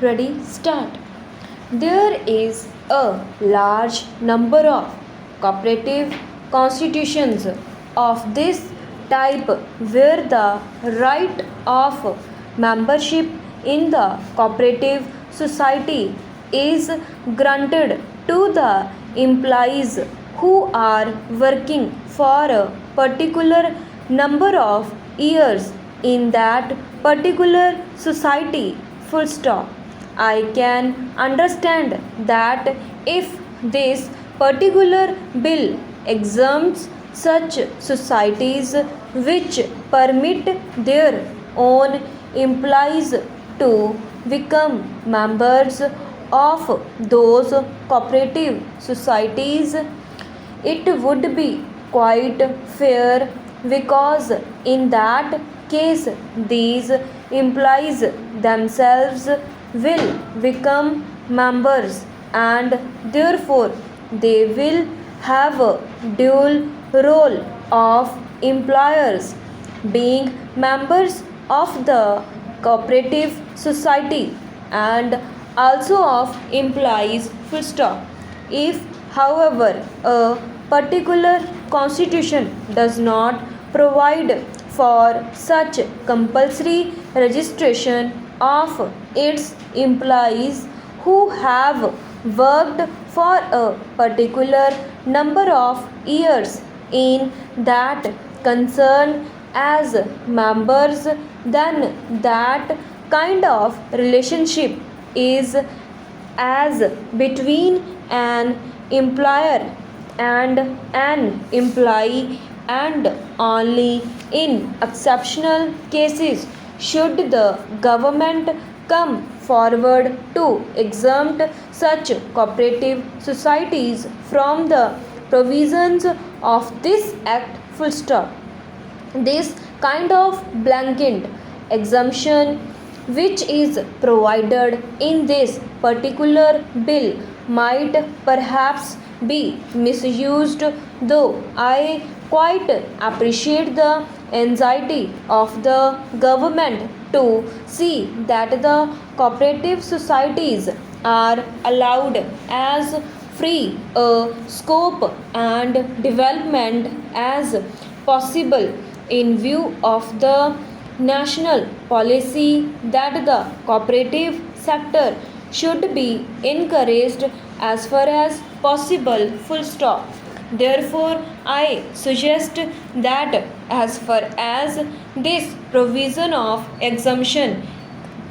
Ready, start. There is a large number of cooperative constitutions of this type where the right of membership in the cooperative society is granted to the employees who are working for a particular number of years in that particular society. Full stop. I can understand that if this particular bill exempts such societies which permit their own employees to become members of those cooperative societies, it would be quite fair because in that case these employees themselves will become members and therefore they will have a dual role of employers being members of the cooperative society and also of employees. Full stop. If however a particular constitution does not provide for such compulsory registration of its employees who have worked for a particular number of years in that concern as members, then that kind of relationship is as between an employer and an employee, and only in exceptional cases should the government come forward to exempt such cooperative societies from the provisions of this act. Full stop. This kind of blanket exemption which is provided in this particular bill might perhaps be misused, though I quite appreciate the anxiety of the government to see that the cooperative societies are allowed as free a scope and development as possible in view of the national policy that the cooperative sector should be encouraged as far as possible. Full stop. Therefore, I suggest that as far as this provision of exemption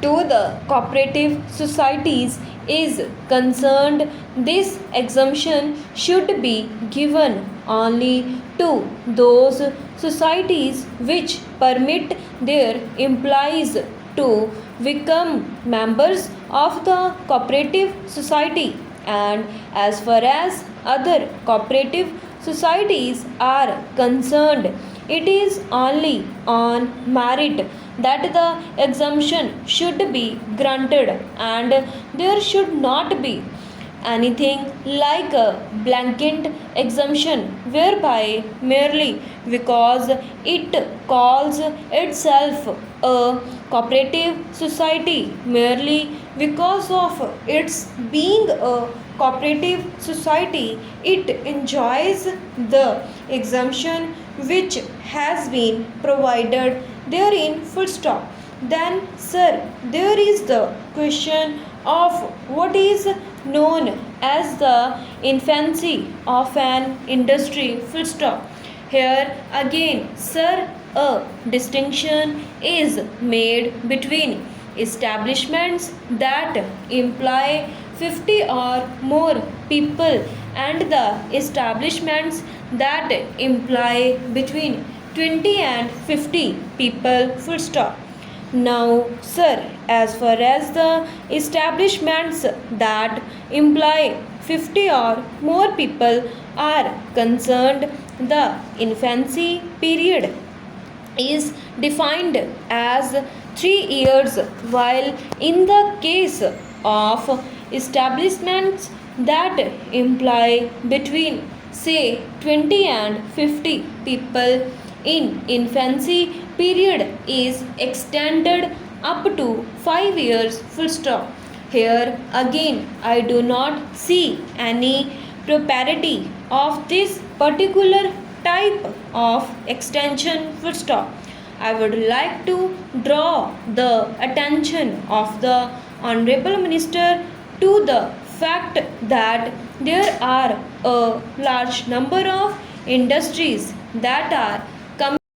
to the cooperative societies is concerned, this exemption should be given only to those societies which permit their employees to become members of the cooperative society, and as far as other cooperative societies are concerned, it is only on merit that the exemption should be granted, and there should not be anything like a blanket exemption whereby merely because it calls itself a cooperative society, merely because of its being a cooperative society, it enjoys the exemption which has been provided therein. Full stop. Then, sir, there is the question of what is known as the infancy of an industry. Full stop. Here again, sir, a distinction is made between establishments that employ 50 or more people and the establishments that employ between 20 and 50 people. Full stop. Now, sir, as far as the establishments that employ 50 or more people are concerned, the infancy period is defined as 3 years, while in the case of establishments that employ between say 20 and 50 people, in infancy period is extended up to 5 years. Full stop. Here again, I do not see any propriety of this particular type of extension full stop. I would like to draw the attention of the Honorable Minister to the fact that there are a large number of industries that are